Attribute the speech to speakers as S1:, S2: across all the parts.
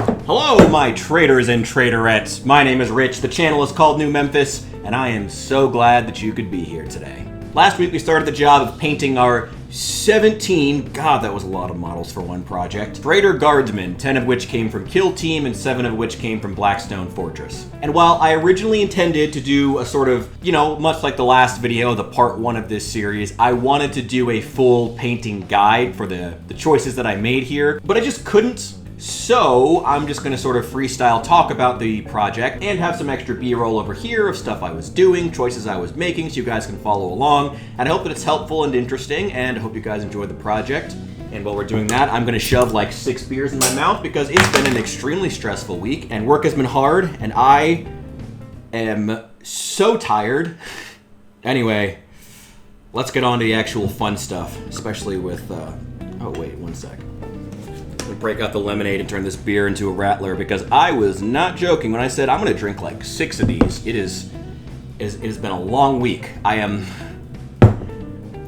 S1: Hello, my traders and traderettes. My name is Rich, the channel is called New Memphis, and I am so glad that you could be here today. Last week we started the job of painting our 17, God that was a lot of models for one project, Raider Guardsmen, 10 of which came from Kill Team and 7 of which came from Blackstone Fortress. And while I originally intended to do a sort of, much like the last video, the part 1 of this series, I wanted to do a full painting guide for the choices that I made here, but I just couldn't. So I'm just gonna sort of freestyle talk about the project and have some extra B-roll over here of stuff I was doing, choices I was making, so you guys can follow along. And I hope that it's helpful and interesting, and I hope you guys enjoyed the project. And while we're doing that, I'm gonna shove like 6 beers in my mouth because it's been an extremely stressful week and work has been hard and I am so tired. Anyway, let's get on to the actual fun stuff, especially with, oh wait, one sec. Break out the lemonade and turn this beer into a rattler because I was not joking when I said I'm gonna drink like 6 of these. It has been a long week. I'm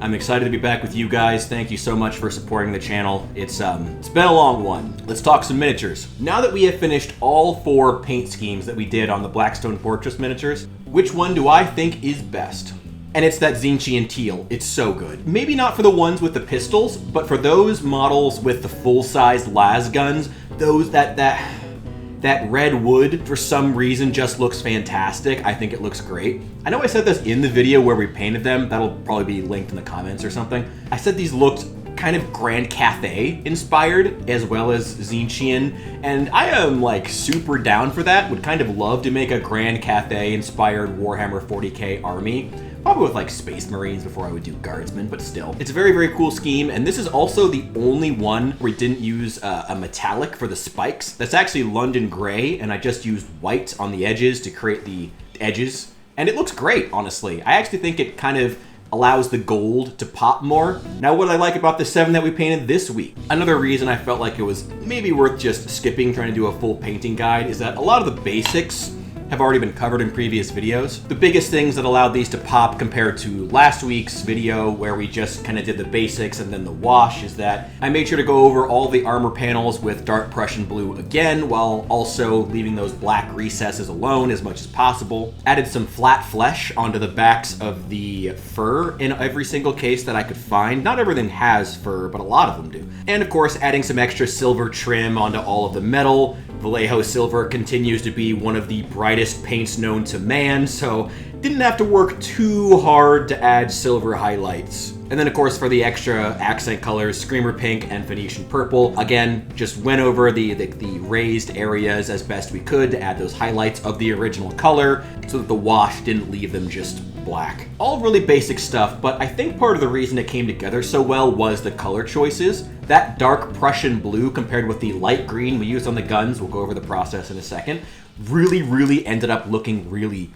S1: excited to be back with you guys. Thank you so much for supporting the channel. It's been a long one. Let's talk some miniatures. Now that we have finished all 4 paint schemes that we did on the Blackstone Fortress miniatures, which one do I think is best? And it's that Tzeentchian teal. It's so good. Maybe not for the ones with the pistols, but for those models with the full-size las guns, that red wood for some reason just looks fantastic. I think it looks great. I know I said this in the video where we painted them. That'll probably be linked in the comments or something. I said these looked kind of Grand Cathay inspired as well as Tzeentchian, and I am like super down for that. Would kind of love to make a Grand Cathay inspired Warhammer 40k army. Probably with like Space Marines before I would do Guardsmen, but still. It's a very, very cool scheme, and this is also the only one where we didn't use a metallic for the spikes. That's actually London Gray, and I just used white on the edges to create the edges. And it looks great, honestly. I actually think it kind of allows the gold to pop more. Now, what I like about the 7 that we painted this week, another reason I felt like it was maybe worth just skipping trying to do a full painting guide is that a lot of the basics have already been covered in previous videos. The biggest things that allowed these to pop compared to last week's video where we just kind of did the basics and then the wash is that I made sure to go over all the armor panels with dark Prussian blue again while also leaving those black recesses alone as much as possible. Added some flat flesh onto the backs of the fur in every single case that I could find. Not everything has fur, but a lot of them do. And of course, adding some extra silver trim onto all of the metal. Vallejo silver continues to be one of the brightest paints known to man, so didn't have to work too hard to add silver highlights. And then of course for the extra accent colors, Screamer Pink and Phoenician Purple, again, just went over the raised areas as best we could to add those highlights of the original color so that the wash didn't leave them just black. All really basic stuff, but I think part of the reason it came together so well was the color choices. That dark Prussian blue compared with the light green we used on the guns, we'll go over the process in a second, really ended up looking really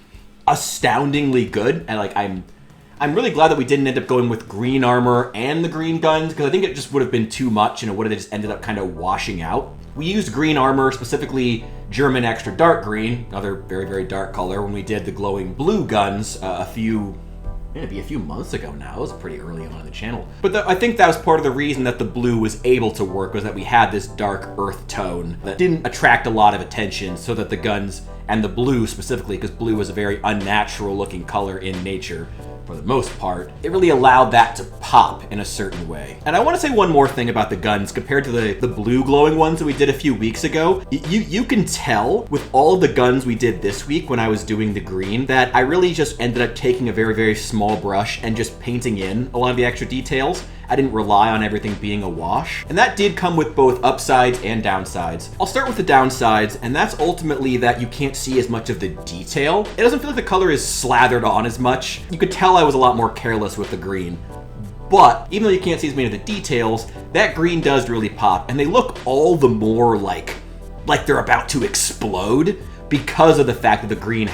S1: astoundingly good. And I'm really glad that we didn't end up going with green armor and the green guns because I think it just would have been too much and it would have just ended up kind of washing out. We used green armor, specifically German extra dark green, another very, very dark color, when we did the glowing blue guns maybe a few months ago now. It was pretty early on in the channel. But I think that was part of the reason that the blue was able to work, was that we had this dark earth tone that didn't attract a lot of attention, so that the guns, and the blue specifically, because blue was a very unnatural looking color in nature for the most part, it really allowed that to pop in a certain way. And I want to say one more thing about the guns compared to the blue glowing ones that we did a few weeks ago. You can tell with all of the guns we did this week when I was doing the green that I really just ended up taking a very, very small brush and just painting in a lot of the extra details. I didn't rely on everything being a wash. And that did come with both upsides and downsides. I'll start with the downsides, and that's ultimately that you can't see as much of the detail. It doesn't feel like the color is slathered on as much. You could tell I was a lot more careless with the green. But even though you can't see as many of the details, that green does really pop, and they look all the more like they're about to explode because of the fact that the green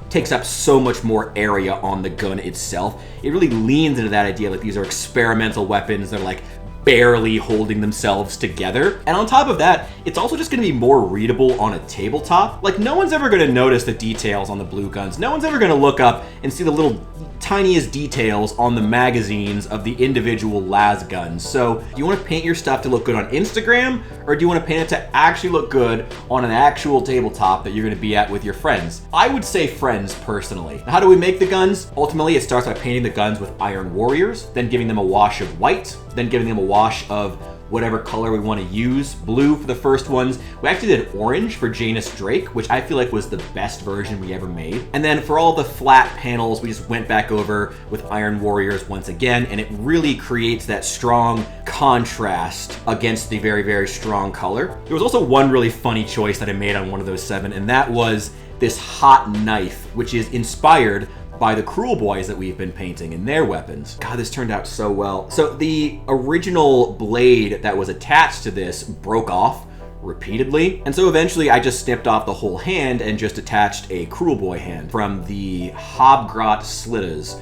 S1: takes up so much more area on the gun itself. It really leans into that idea like these are experimental weapons that are like barely holding themselves together. And on top of that, it's also just gonna be more readable on a tabletop. Like, no one's ever gonna notice the details on the blue guns. No one's ever gonna look up and see the little tiniest details on the magazines of the individual las guns. So do you want to paint your stuff to look good on Instagram, or do you want to paint it to actually look good on an actual tabletop that you're going to be at with your friends? I would say friends, personally. Now, how do we make the guns? Ultimately, it starts by painting the guns with Iron Warriors, then giving them a wash of white, then giving them a wash of whatever color we want to use. Blue for the first ones. We actually did orange for Janus Drake, which I feel like was the best version we ever made. And then for all the flat panels, we just went back over with Iron Warriors once again, and it really creates that strong contrast against the very, very strong color. There was also one really funny choice that I made on one of those 7, and that was this hot knife, which is inspired by the Cruel Boys that we've been painting and their weapons. God, this turned out so well. So the original blade that was attached to this broke off repeatedly. And so eventually I just snipped off the whole hand and just attached a Cruel Boy hand from the Hobgrot Slittas.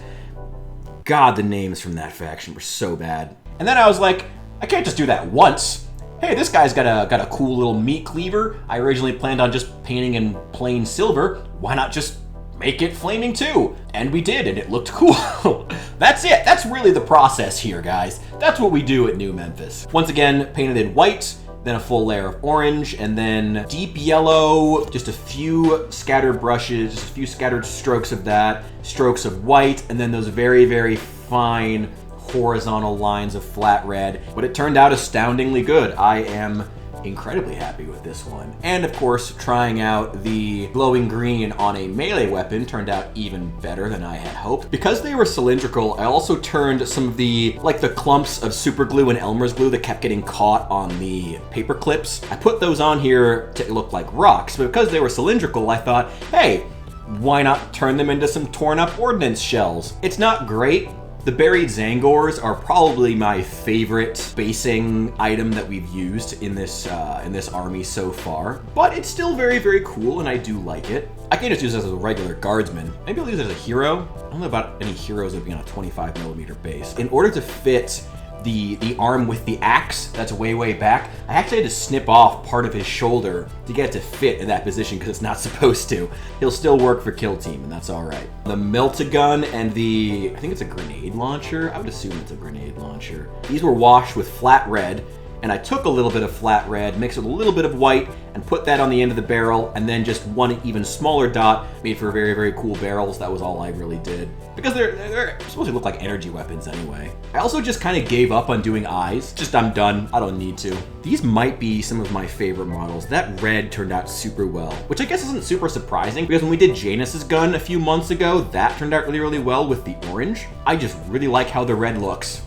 S1: God, the names from that faction were so bad. And then I was like, I can't just do that once. Hey, this guy's got a cool little meat cleaver. I originally planned on just painting in plain silver. Why not just make it flaming too? And we did, and it looked cool. That's it. That's really the process here, guys. That's what we do at New Memphis. Once again, painted in white, then a full layer of orange, and then deep yellow, just a few scattered brushes, just a few scattered strokes of that, strokes of white, and then those very, very fine horizontal lines of flat red. But it turned out astoundingly good. I am incredibly happy with this one. And of course, trying out the glowing green on a melee weapon turned out even better than I had hoped. Because they were cylindrical, I also turned some of the, like the clumps of super glue and Elmer's glue that kept getting caught on the paper clips. I put those on here to look like rocks, but because they were cylindrical, I thought, hey, why not turn them into some torn up ordnance shells? It's not great. The buried Zangors are probably my favorite basing item that we've used in this army so far, but it's still very, very cool, and I do like it. I can just use this as a regular guardsman. Maybe I'll use it as a hero. I don't know about any heroes that would be on a 25mm base. In order to fit the arm with the axe that's way, way back, I actually had to snip off part of his shoulder to get it to fit in that position because it's not supposed to. He'll still work for Kill Team, and that's all right. The Melt-A-Gun and the, I think it's a grenade launcher. I would assume it's a grenade launcher. These were washed with flat red, and I took a little bit of flat red, mixed with a little bit of white, and put that on the end of the barrel, and then just one even smaller dot made for very, very cool barrels. That was all I really did. Because they're supposed to look like energy weapons anyway. I also just kind of gave up on doing eyes. Just, I'm done. I don't need to. These might be some of my favorite models. That red turned out super well, which I guess isn't super surprising because when we did Janus's gun a few months ago, that turned out really, really well with the orange. I just really like how the red looks.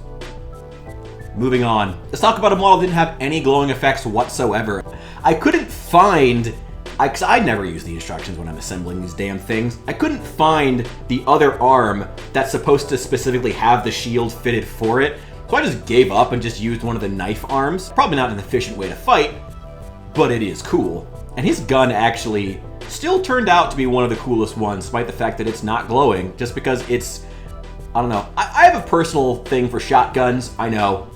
S1: Moving on. Let's talk about a model that didn't have any glowing effects whatsoever. I couldn't find, because I never use the instructions when I'm assembling these damn things, I couldn't find the other arm that's supposed to specifically have the shield fitted for it. So I just gave up and just used one of the knife arms. Probably not an efficient way to fight, but it is cool. And his gun actually still turned out to be one of the coolest ones, despite the fact that it's not glowing, just because it's, I don't know. I have a personal thing for shotguns, I know.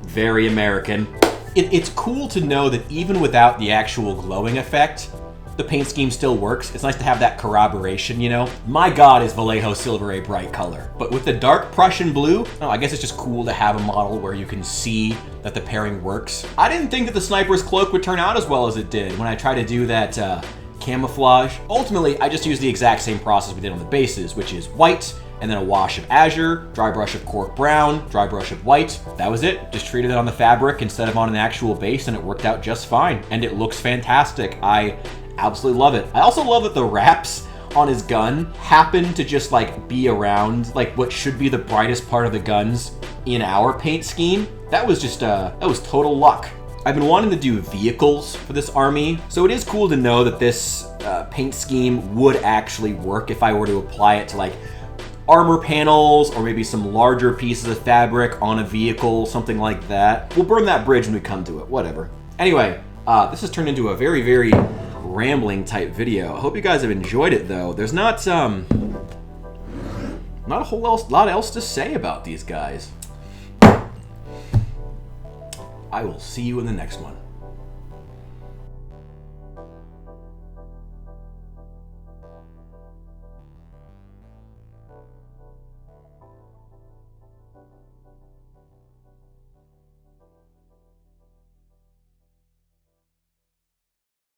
S1: Very American. It's cool to know that even without the actual glowing effect, the paint scheme still works. It's nice to have that corroboration, you know? My god, is Vallejo Silver a bright color. But with the dark Prussian blue, oh, I guess it's just cool to have a model where you can see that the pairing works. I didn't think that the sniper's cloak would turn out as well as it did when I tried to do that camouflage. Ultimately, I just used the exact same process we did on the bases, which is white, and then a wash of azure, dry brush of cork brown, dry brush of white. That was it. Just treated it on the fabric instead of on an actual base, and it worked out just fine. And it looks fantastic. I absolutely love it. I also love that the wraps on his gun happen to just like be around like what should be the brightest part of the guns in our paint scheme. That was just, that was total luck. I've been wanting to do vehicles for this army, so it is cool to know that this paint scheme would actually work if I were to apply it to like armor panels or maybe some larger pieces of fabric on a vehicle, something like that. We'll burn that bridge when we come to it, whatever. Anyway, this has turned into a very, very rambling type video. I hope you guys have enjoyed it though. There's not a whole lot else to say about these guys. I will see you in the next one.